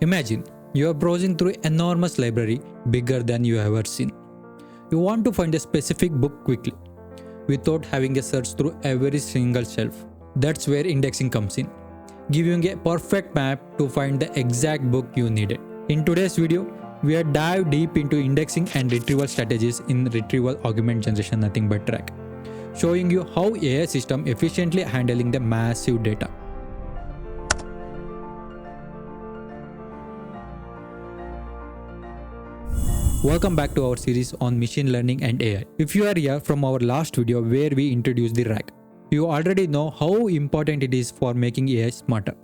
Imagine you are browsing through an enormous library bigger than you have ever seen. You want to find a specific book quickly without having a search through every single shelf. That's where indexing comes in, giving a perfect map to find the exact book you needed. In today's video, we are dive deep into indexing and retrieval strategies in Retrieval-Augmented Generation Nothing But Track, showing you how AI system efficiently handling the massive data. Welcome back to our series on machine learning and AI. If you are here from our last video where we introduced the RAG, you already know how important it is for making AI smarter.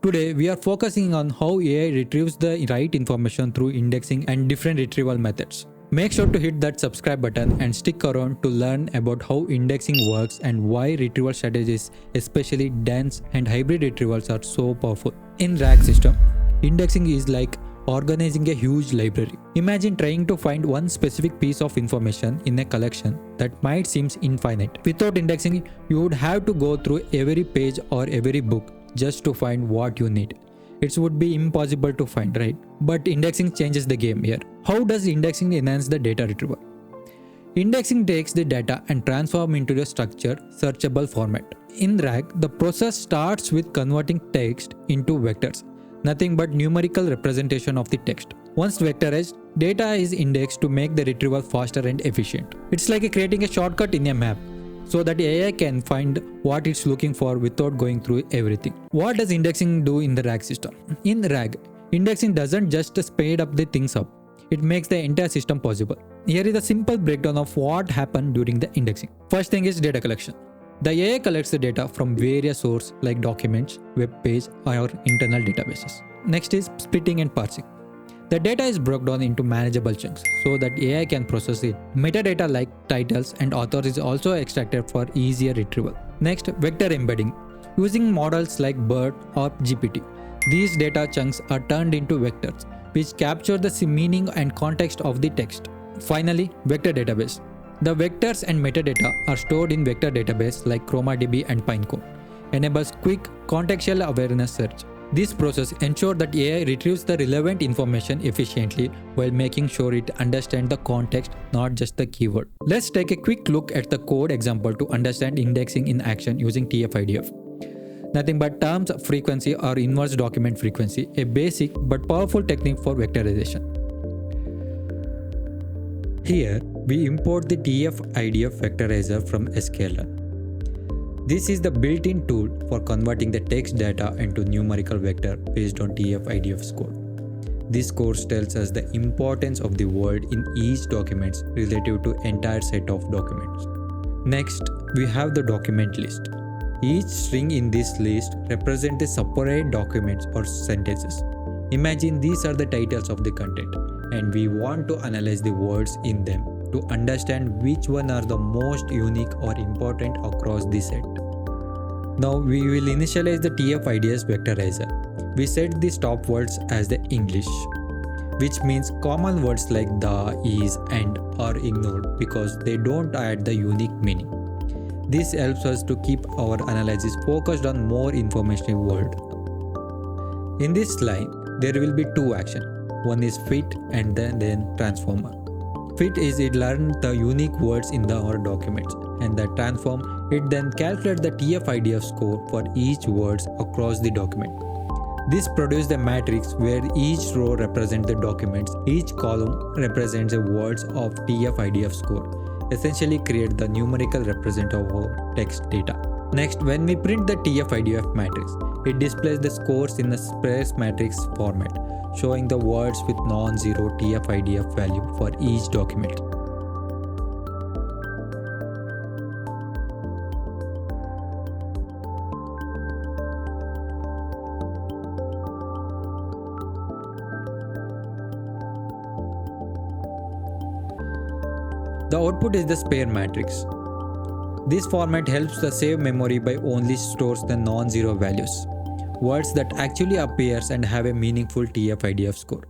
Today, we are focusing on how AI retrieves the right information through indexing and different retrieval methods. Make sure to hit that subscribe button and stick around to learn about how indexing works and why retrieval strategies, especially dense and hybrid retrievals, are so powerful. In RAG system, indexing is like organizing a huge library. Imagine trying to find one specific piece of information in a collection that might seem infinite. Without indexing, you would have to go through every page or every book just to find what you need. It would be impossible to find, right? But indexing changes the game here. How does indexing enhance the data retrieval? Indexing takes the data and transforms into a structured, searchable format. In RAG, the process starts with converting text into vectors, nothing but numerical representation of the text. Once vectorized, data is indexed to make the retrieval faster and efficient. It's like creating a shortcut in a map so that AI can find what it's looking for without going through everything. What does indexing do in the RAG system? In RAG, indexing doesn't just speed up the things up, it makes the entire system possible. Here is a simple breakdown of what happened during the indexing. First thing is data collection. The AI collects the data from various sources like documents, web pages, or internal databases. Next is splitting and parsing. The data is broken down into manageable chunks so that AI can process it. Metadata like titles and authors is also extracted for easier retrieval. Next, vector embedding. Using models like BERT or GPT, these data chunks are turned into vectors, which capture the meaning and context of the text. Finally, vector database. The vectors and metadata are stored in vector database like ChromaDB and Pinecone. Enables quick contextual awareness search. This process ensures that AI retrieves the relevant information efficiently while making sure it understands the context, not just the keyword. Let's take a quick look at the code example to understand indexing in action using TF-IDF. Nothing but terms frequency or inverse document frequency, a basic but powerful technique for vectorization. Here, we import the TF-IDF vectorizer from sklearn. This is the built-in tool for converting the text data into numerical vector based on TF-IDF score. This score tells us the importance of the word in each document relative to entire set of documents. Next, we have the document list. Each string in this list represents the separate documents or sentences. Imagine these are the titles of the content, and we want to analyze the words in them to understand which one are the most unique or important across the set. Now we will initialize the TF-IDF vectorizer. We set the stop words as the English, which means common words like the, is, and are ignored because they don't add the unique meaning. This helps us to keep our analysis focused on more informative words. In this line, there will be two actions. One is fit and then transformer. Fit is it learns the unique words in our documents, and the transform it then calculates the TF-IDF score for each words across the document. This produces a matrix where each row represents the documents, each column represents the words of TF-IDF score, essentially create the numerical representative of text data. Next, when we print the TF-IDF matrix, it displays the scores in a sparse matrix format, showing the words with non-zero TF-IDF value for each document. The output is the spare matrix. This format helps the save memory by only stores the non-zero values, words that actually appears and have a meaningful TF-IDF score.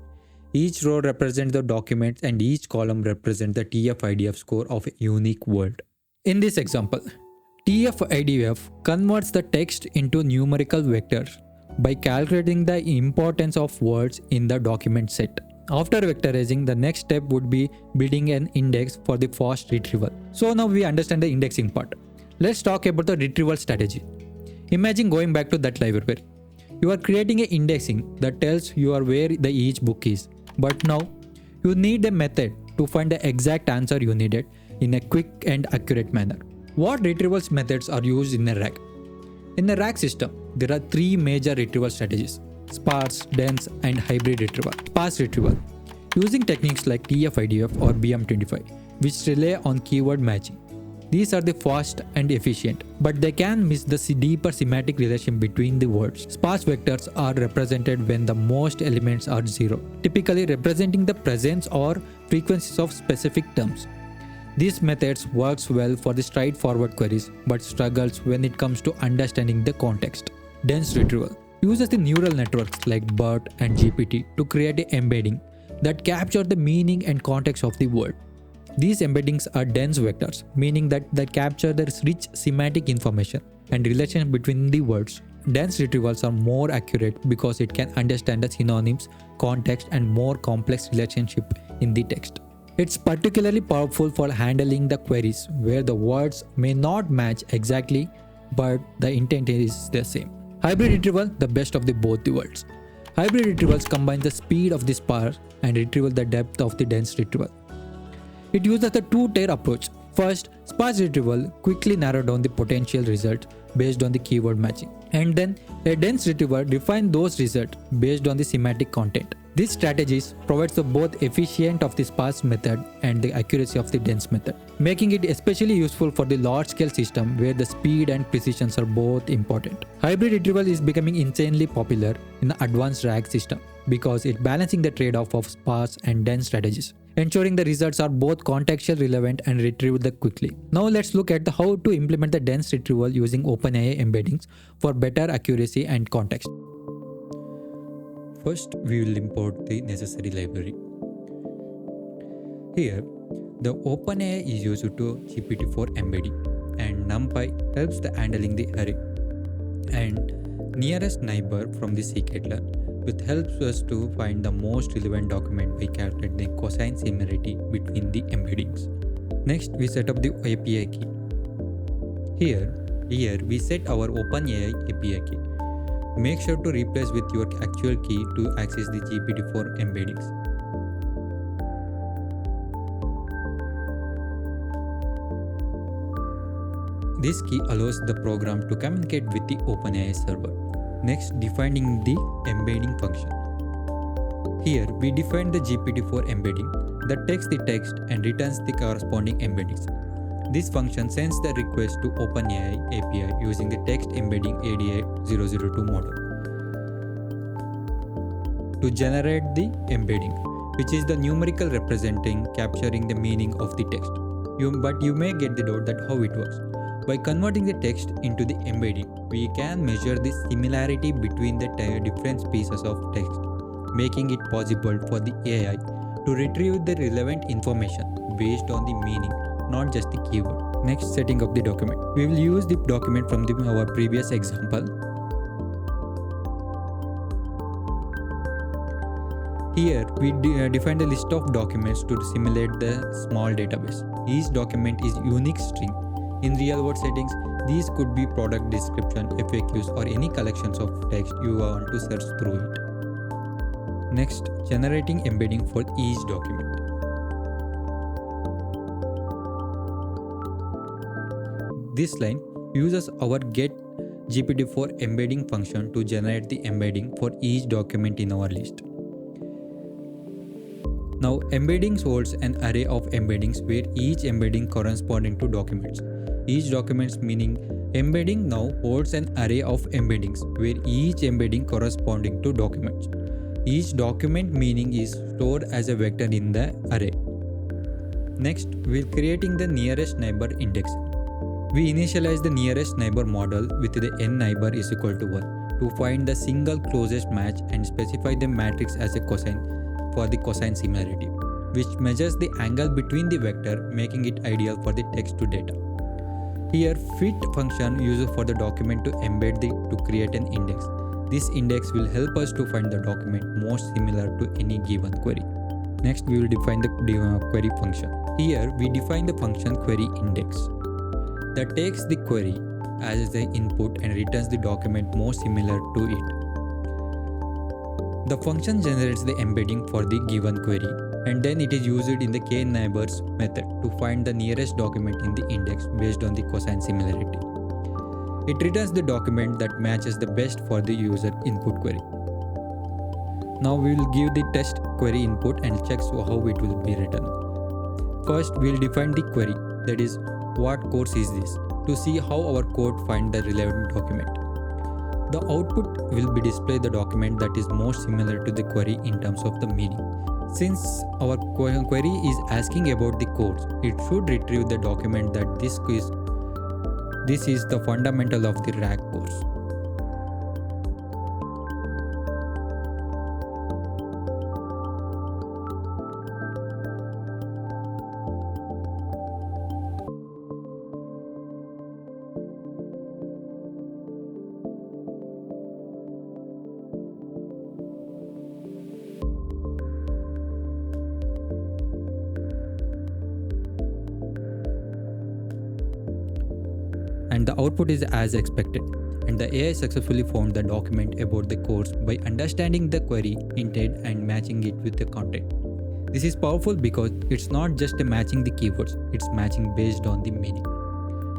Each row represents the document and each column represents the TF-IDF score of a unique word. In this example, TF-IDF converts the text into numerical vectors by calculating the importance of words in the document set. After vectorizing, the next step would be building an index for the fast retrieval. So now we understand the indexing part. Let's talk about the retrieval strategy. Imagine going back to that library. You are creating an indexing that tells you where each book is. But now, you need a method to find the exact answer you needed in a quick and accurate manner. What retrieval methods are used in a RAG? In a RAG system, there are three major retrieval strategies: sparse, dense, and hybrid retrieval. Sparse retrieval, using techniques like TF-IDF or BM25, which rely on keyword matching. These are the fast and efficient, but they can miss the deeper semantic relation between the words. Sparse vectors are represented when the most elements are zero, typically representing the presence or frequencies of specific terms. These methods works well for the straightforward queries, but struggles when it comes to understanding the context. Dense retrieval uses the neural networks like BERT and GPT to create an embedding that capture the meaning and context of the word. These embeddings are dense vectors, meaning that they capture the rich semantic information and relation between the words. Dense retrievals are more accurate because it can understand the synonyms, context, and more complex relationship in the text. It's particularly powerful for handling the queries where the words may not match exactly, but the intent is the same. Hybrid retrieval, the best of both the worlds. Hybrid retrievals combine the speed of the sparse and retrieval the depth of the dense retrieval. It uses a two-tier approach. First, sparse retrieval quickly narrow down the potential results based on the keyword matching. And then, a dense retrieval defines those results based on the semantic content. These strategies provides the both efficient of the sparse method and the accuracy of the dense method, making it especially useful for the large-scale system where the speed and precision are both important. Hybrid retrieval is becoming insanely popular in the advanced RAG system because it's balancing the trade-off of sparse and dense strategies, ensuring the results are both contextual relevant and retrieved quickly. Now let's look at how to implement the dense retrieval using OpenAI embeddings for better accuracy and context. First, we will import the necessary library. Here, the OpenAI is used to GPT-4 embedding, and NumPy helps the handling the array, and nearest neighbor from the scikit-learn, which helps us to find the most relevant document by calculating the cosine similarity between the embeddings. Next, we set up the API key. Here we set our OpenAI API key. Make sure to replace with your actual key to access the GPT-4 embeddings. This key allows the program to communicate with the OpenAI server. Next, defining the embedding function. Here, we define the GPT-4 embedding that takes the text and returns the corresponding embeddings. This function sends the request to OpenAI API using the text embedding ADI002 model to generate the embedding, which is the numerical representing capturing the meaning of the text. But you may get the doubt that how it works. By converting the text into the embedding, we can measure the similarity between the different pieces of text, making it possible for the AI to retrieve the relevant information based on the meaning, not just the keyword. Next, setting up the document. We will use the document from our previous example. Here, we define the list of documents to simulate the small database. Each document is unique string. In real-world settings, these could be product description, FAQs, or any collections of text you want to search through it. Next, generating embedding for each document. This line uses our get GPT-4 embedding function to generate the embedding for each document in our list. Now, embeddings holds an array of embeddings where each embedding corresponding to documents. Each document meaning embedding now holds an array of embeddings where each embedding corresponding to documents. Each document meaning is stored as a vector in the array. Next, we're creating the nearest neighbor index. We initialize the nearest neighbor model with the n neighbor is equal to 1 to find the single closest match and specify the matrix as a cosine for the cosine similarity, which measures the angle between the vector, making it ideal for the text to data. Here, fit function used for the document to embed to create an index. This index will help us to find the document most similar to any given query. Next, we will define the query function. Here, we define the function query index that takes the query as the input and returns the document most similar to it. The function generates the embedding for the given query, and then it is used in the k-neighbors method to find the nearest document in the index based on the cosine similarity. It returns the document that matches the best for the user input query. Now we will give the test query input and checks how it will be written. First, we will define the query, that is, what course is this, to see how our code finds the relevant document. The output will be display the document that is most similar to the query in terms of the meaning. Since our query is asking about the course, it should retrieve the document that this is the fundamental of the RAG course. And the output is as expected, and the AI successfully found the document about the course by understanding the query intent and matching it with the content. This is powerful because it's not just matching the keywords, it's matching based on the meaning.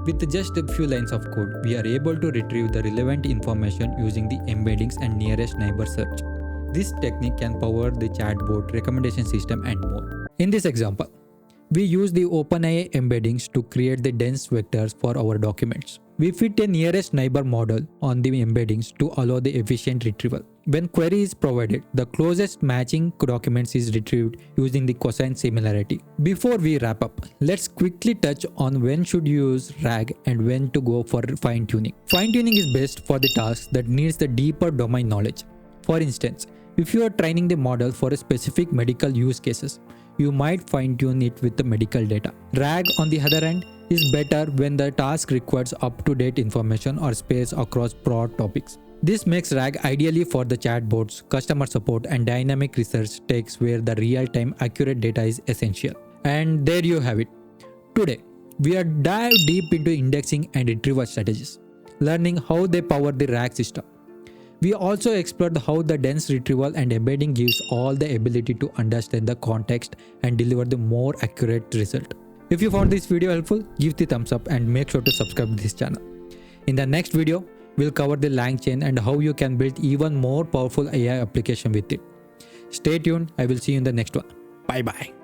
With just a few lines of code, we are able to retrieve the relevant information using the embeddings and nearest neighbor search. This technique can power the chatbot, recommendation system, and more. In this example, we use the OpenAI embeddings to create the dense vectors for our documents. We fit a nearest neighbor model on the embeddings to allow the efficient retrieval. When query is provided, the closest matching documents is retrieved using the cosine similarity. Before we wrap up, let's quickly touch on when should you use RAG and when to go for fine-tuning. Fine-tuning is best for the tasks that needs the deeper domain knowledge. For instance, if you are training the model for a specific medical use cases, you might fine-tune it with the medical data. RAG, on the other hand, is better when the task requires up-to-date information or space across broad topics. This makes RAG ideally for the chatbots, customer support, and dynamic research takes where the real-time accurate data is essential. And there you have it. Today, we are dive deep into indexing and retrieval strategies, learning how they power the RAG system. We also explored how the dense retrieval and embedding gives all the ability to understand the context and deliver the more accurate result. If you found this video helpful, give the thumbs up and make sure to subscribe to this channel. In the next video, we'll cover the LangChain and how you can build even more powerful AI application with it. Stay tuned. I will see you in the next one. Bye bye.